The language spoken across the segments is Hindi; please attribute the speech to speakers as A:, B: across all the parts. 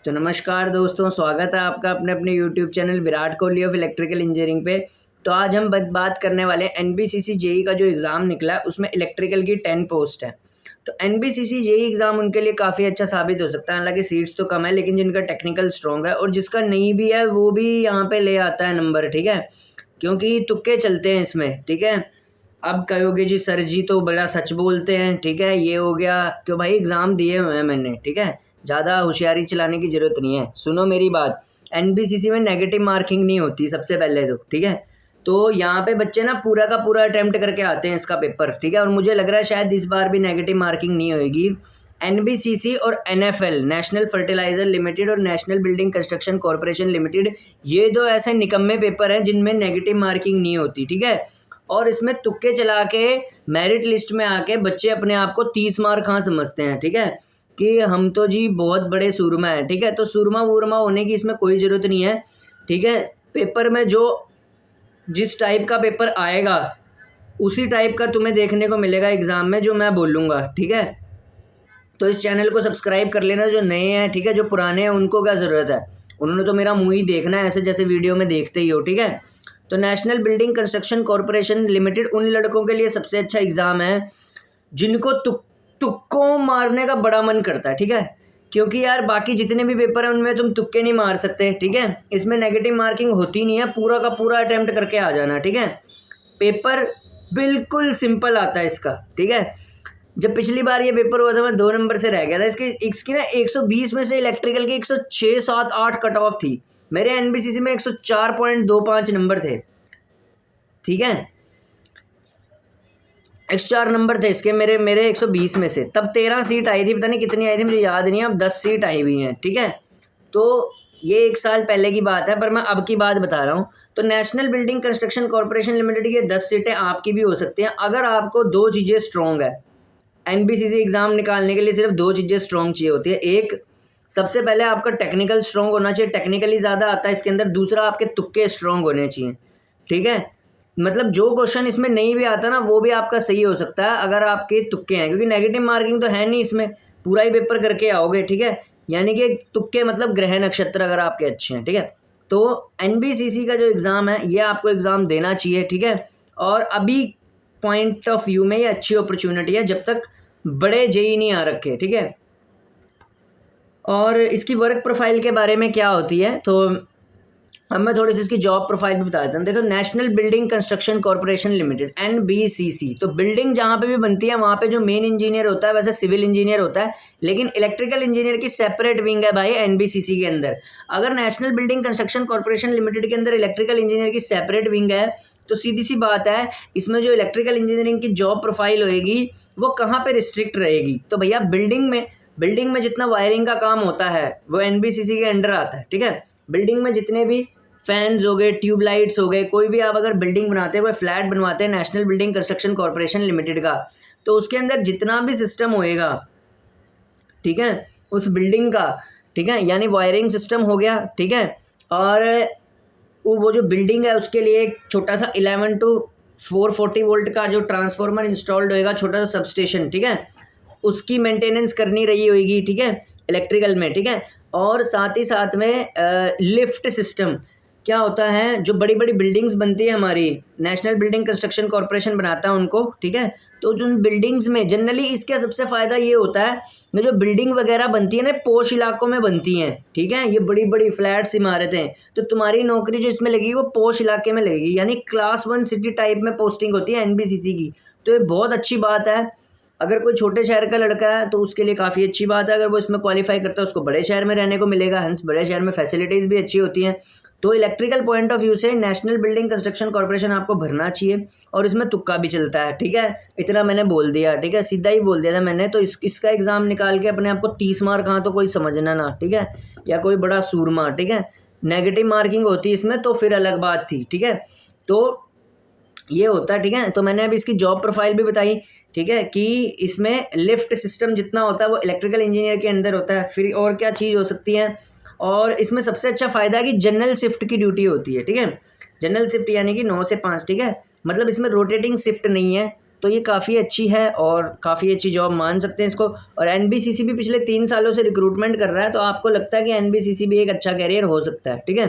A: तो नमस्कार दोस्तों, स्वागत है आपका अपने अपने YouTube channel Virat Kohli of electrical engineering पे। तो आज हम बात करने वाले हैं एनबीसीसी जेई का जो एग्ज़ाम निकला है उसमें इलेक्ट्रिकल की 10 पोस्ट है। तो एनबीसीसी जेई एग्ज़ाम उनके लिए काफ़ी अच्छा साबित हो सकता है। हालांकि सीट्स तो कम है, लेकिन जिनका टेक्निकल स्ट्रॉन्ग है और जिसका नहीं भी है वो भी यहाँ पे ले आता है नंबर, ठीक है, क्योंकि तुक्के चलते हैं इसमें, ठीक है। अब कहोगे जी सर जी तो बड़ा सच बोलते हैं, ठीक है, ये हो गया क्यों भाई, एग्ज़ाम दिए हुए हैं मैंने, ठीक है, ज़्यादा होशियारी चलाने की ज़रूरत नहीं है। सुनो मेरी बात, एनबीसीसी में नेगेटिव मार्किंग नहीं होती सबसे पहले तो, ठीक है। तो यहाँ पे बच्चे ना पूरा का पूरा अटैम्प्ट करके आते हैं इसका पेपर, ठीक है, और मुझे लग रहा है शायद इस बार भी नेगेटिव मार्किंग नहीं होएगी। एनबीसीसी और एनएफएल, नेशनल फर्टिलाइजर लिमिटेड और national building construction corporation limited, ये दो ऐसे निकम्मे पेपर हैं जिनमें नेगेटिव मार्किंग नहीं होती, ठीक है। और इसमें तुक्के चला के मेरिट लिस्ट में आके बच्चे अपने आप को 30 मार्क हाँ समझते हैं, ठीक है, कि हम तो जी बहुत बड़े सूरमा हैं, ठीक है। तो सूरमा वूरमा होने की इसमें कोई ज़रूरत नहीं है, ठीक है। पेपर में जो जिस टाइप का पेपर आएगा उसी टाइप का तुम्हें देखने को मिलेगा एग्ज़ाम में, जो मैं बोलूँगा, ठीक है। तो इस चैनल को सब्सक्राइब कर लेना जो नए हैं, ठीक है, जो पुराने हैं उनको क्या ज़रूरत है, उन्होंने तो मेरा मुँह ही देखना है, ऐसे जैसे वीडियो में देखते ही हो, ठीक है। तो national building construction corporation limited उन लड़कों के लिए सबसे अच्छा एग्ज़ाम है जिनको तुक्कों मारने का बड़ा मन करता है, ठीक है, क्योंकि यार बाकी जितने भी पेपर हैं उनमें तुम तुक्के नहीं मार सकते, ठीक है। इसमें नेगेटिव मार्किंग होती नहीं है, पूरा का पूरा अटेम्प्ट करके आ जाना, ठीक है। पेपर बिल्कुल सिंपल आता है इसका, ठीक है। जब पिछली बार ये पेपर हुआ था मैं 2 नंबर से रह गया था। इसकी ना 120 में से इलेक्ट्रिकल की 106, 7, 8 कट ऑफ थी। मेरे एनबीसीसी में 104.25 नंबर थे, ठीक है, 104 नंबर थे इसके, मेरे 120 में से। तब 13 सीट आई थी, पता नहीं कितनी आई थी मुझे याद नहीं है, अब 10 सीट आई हुई हैं, ठीक है। तो ये 1 साल पहले की बात है, पर मैं अब की बात बता रहा हूँ। तो national building construction corporation limited की 10 सीटें आपकी भी हो सकती हैं अगर आपको 2 चीज़ें स्ट्रॉन्ग है। एनबीसीसी एग्ज़ाम निकालने के लिए सिर्फ 2 चीज़ें स्ट्रॉन्ग चाहिए होती है। एक, सबसे पहले आपका टेक्निकल स्ट्रॉन्ग होना चाहिए, टेक्निकली ज़्यादा आता है इसके अंदर। दूसरा, आपके तुक्के स्ट्रॉन्ग होने चाहिए, ठीक है। मतलब जो क्वेश्चन इसमें नहीं भी आता ना वो भी आपका सही हो सकता है अगर आपके तुक्के हैं, क्योंकि नेगेटिव मार्किंग तो है नहीं इसमें, पूरा ही पेपर करके आओगे, ठीक है। यानी कि तुक्के मतलब ग्रह नक्षत्र अगर आपके अच्छे हैं, ठीक है। तो एनबीसीसी का जो एग्ज़ाम है ये आपको एग्ज़ाम देना चाहिए, ठीक है। और अभी पॉइंट ऑफ व्यू में ये अच्छी अपॉर्चुनिटी है जब तक बड़े जेई नहीं आ रखे, ठीक है। और इसकी वर्क प्रोफाइल के बारे में क्या होती है, तो अब मैं थोड़ी सी इसकी जॉब प्रोफाइल भी बता देता हूँ। देखो, national building construction corporation limited, NBCC, तो बिल्डिंग जहाँ पे भी बनती है वहाँ पे जो मेन इंजीनियर होता है वैसे सिविल इंजीनियर होता है, लेकिन इलेक्ट्रिकल इंजीनियर की सेपरेट विंग है भाई एनबीसीसी के अंदर। अगर national building construction corporation limited के अंदर इलेक्ट्रिकल इंजीनियर की सेपरेट विंग है तो सीधी सी बात है इसमें जो इलेक्ट्रिकल इंजीनियरिंग की जॉब प्रोफाइल होएगी वो कहाँ पर रिस्ट्रिक्ट रहेगी। तो भैया बिल्डिंग में जितना वायरिंग का काम होता है वो एनबीसीसी के अंडर आता है, ठीक है। बिल्डिंग में जितने भी फैंस हो गए, ट्यूबलाइट्स हो गए, कोई भी आप अगर बिल्डिंग बनाते हैं, कोई फ्लैट बनवाते हैं national building construction corporation limited का, तो उसके अंदर जितना भी सिस्टम होएगा, ठीक है, उस बिल्डिंग का, ठीक है, यानी वायरिंग सिस्टम हो गया, ठीक है, और वो जो बिल्डिंग है उसके लिए एक छोटा सा 11 to 440 वोल्ट का जो ट्रांसफार्मर इंस्टॉल्ड होएगा, छोटा सा सबस्टेशन, ठीक है, उसकी मेंटेनेंस करनी रही होगी, ठीक है, इलेक्ट्रिकल में, ठीक है। और साथ ही साथ में लिफ्ट सिस्टम क्या होता है, जो बड़ी बड़ी बिल्डिंग्स बनती है हमारी, नेशनल बिल्डिंग कंस्ट्रक्शन कॉरपोरेशन बनाता है उनको, ठीक है। तो जो बिल्डिंग्स में जनरली इसका सबसे फ़ायदा ये होता है, ये जो बिल्डिंग वगैरह बनती है ना पोश इलाकों में बनती हैं, ठीक है, ये बड़ी बड़ी फ्लैट्स इमारतें, तो तुम्हारी नौकरी जो इसमें लगेगी वो पोश इलाके में लगेगी, यानी क्लास 1 सिटी टाइप में पोस्टिंग होती है एनबीसीसी की। तो ये बहुत अच्छी बात है। अगर कोई छोटे शहर का लड़का है तो उसके लिए काफ़ी अच्छी बात है, अगर वो इसमें क्वालिफाई करता है उसको बड़े शहर में रहने को मिलेगा, हंस बड़े शहर में फैसिलिटीज़ भी अच्छी होती हैं। तो इलेक्ट्रिकल पॉइंट ऑफ व्यू से नेशनल बिल्डिंग कंस्ट्रक्शन कॉरपोरेशन आपको भरना चाहिए, और इसमें तुक्का भी चलता है, ठीक है। इतना मैंने बोल दिया, ठीक है, सीधा ही बोल दिया था मैंने। तो इसका एग्ज़ाम निकाल के अपने आप को 30 मार्क हाँ तो कोई समझना ना, ठीक है, या कोई बड़ा सूरमा, ठीक है। नेगेटिव मार्किंग होती है इसमें तो फिर अलग बात थी, ठीक है। तो ये होता है, ठीक है। तो मैंने अभी इसकी जॉब प्रोफाइल भी बताई, ठीक है, कि इसमें लिफ्ट सिस्टम जितना होता है वो इलेक्ट्रिकल इंजीनियर के अंदर होता है। फिर और क्या चीज़ हो सकती है, और इसमें सबसे अच्छा फ़ायदा है कि जनरल शिफ्ट की ड्यूटी होती है, ठीक है। जनरल शिफ्ट यानी कि 9 से 5, ठीक है, मतलब इसमें रोटेटिंग शिफ्ट नहीं है, तो ये काफ़ी अच्छी है और काफ़ी अच्छी जॉब मान सकते हैं इसको। और एनबीसीसी भी पिछले 3 सालों से रिक्रूटमेंट कर रहा है, तो आपको लगता है कि एनबीसीसी भी एक अच्छा कैरियर हो सकता है, ठीक है।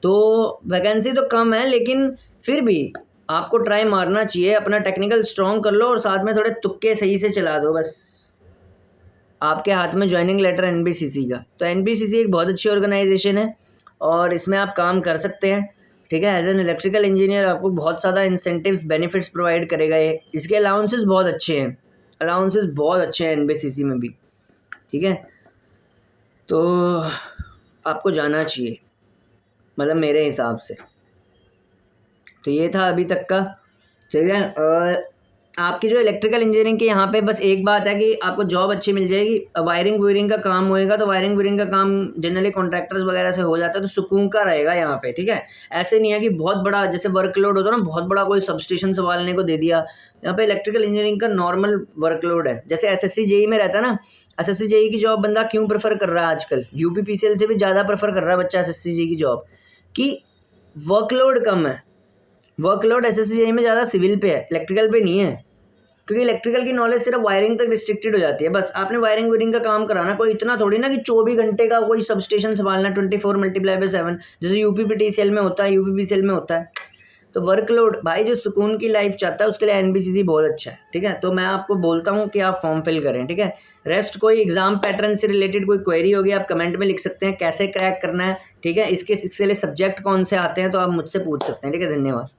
A: तो वैकेंसी तो कम है, लेकिन फिर भी आपको ट्राई मारना चाहिए, अपना टेक्निकल स्ट्रॉन्ग कर लो और साथ में थोड़े तुक्के सही से चला दो बस। आपके हाथ में ज्वाइनिंग लेटर एनबीसीसी का, तो एनबीसीसी एक बहुत अच्छी ऑर्गेनाइजेशन है और इसमें आप काम कर सकते हैं, ठीक है। एज एन इलेक्ट्रिकल इंजीनियर आपको बहुत ज़्यादा इंसेंटिव्स बेनिफिट्स प्रोवाइड करेगा ये। इसके अलाउंसेस बहुत अच्छे हैं, अलाउंसेस बहुत अच्छे हैं एनबीसीसी में भी, ठीक है। तो आपको जाना चाहिए, मतलब मेरे हिसाब से। तो ये था अभी तक का, ठीक है। और आपकी जो इलेक्ट्रिकल इंजीनियरिंग की यहाँ पे बस एक बात है कि आपको जॉब अच्छी मिल जाएगी, वायरिंग वूयरिंग का काम होएगा, तो वायरिंग वूयरिंग का काम जनरली कॉन्ट्रैक्टर्स वगैरह से हो जाता है, तो सुकून का रहेगा यहाँ पे, ठीक है। ऐसे नहीं है कि बहुत बड़ा जैसे वर्कलोड होता है ना, बहुत बड़ा कोई सबस्टेशन संभालने को दे दिया। यहाँ पे इलेक्ट्रिकल इंजीनियरिंग का नॉर्मल वर्कलोड है, जैसे एसएससी जेई में रहता है ना। एसएससी जेई की जॉब बंदा क्यों प्रेफर कर रहा है आजकल, यूपीपीसीएल से भी ज़्यादा प्रेफर कर रहा है बच्चा एसएससी जेई की जॉब, कि वर्कलोड कम है। वर्कलोड एसएससी जेई में ज़्यादा सिविल पे है, इलेक्ट्रिकल पे नहीं है, क्योंकि इलेक्ट्रिकल की नॉलेज सिर्फ वायरिंग तक रिस्ट्रिक्टेड हो जाती है। बस आपने वायरिंग वायरिंग का काम कराना, कोई इतना थोड़ी ना कि 24 घंटे का कोई सब स्टेशन संभालना 24/7, जैसे यूपीपीटीसीएल में होता है, यूपीपीसीएल में होता है। तो वर्कलोड भाई, जो सुकून की लाइफ चाहता है उसके लिए एनबीसीसी बहुत अच्छा है, ठीक है। तो मैं आपको बोलता हूँ कि आप फॉर्म फिल करें, ठीक है। रेस्ट कोई एग्जाम पैटर्न से रिलेटेड कोई क्वेरी होगी आप कमेंट में लिख सकते हैं, कैसे क्रैक करना है, ठीक है। इसके लिए सब्जेक्ट कौन से आते हैं तो आप मुझसे पूछ सकते हैं, ठीक है। धन्यवाद।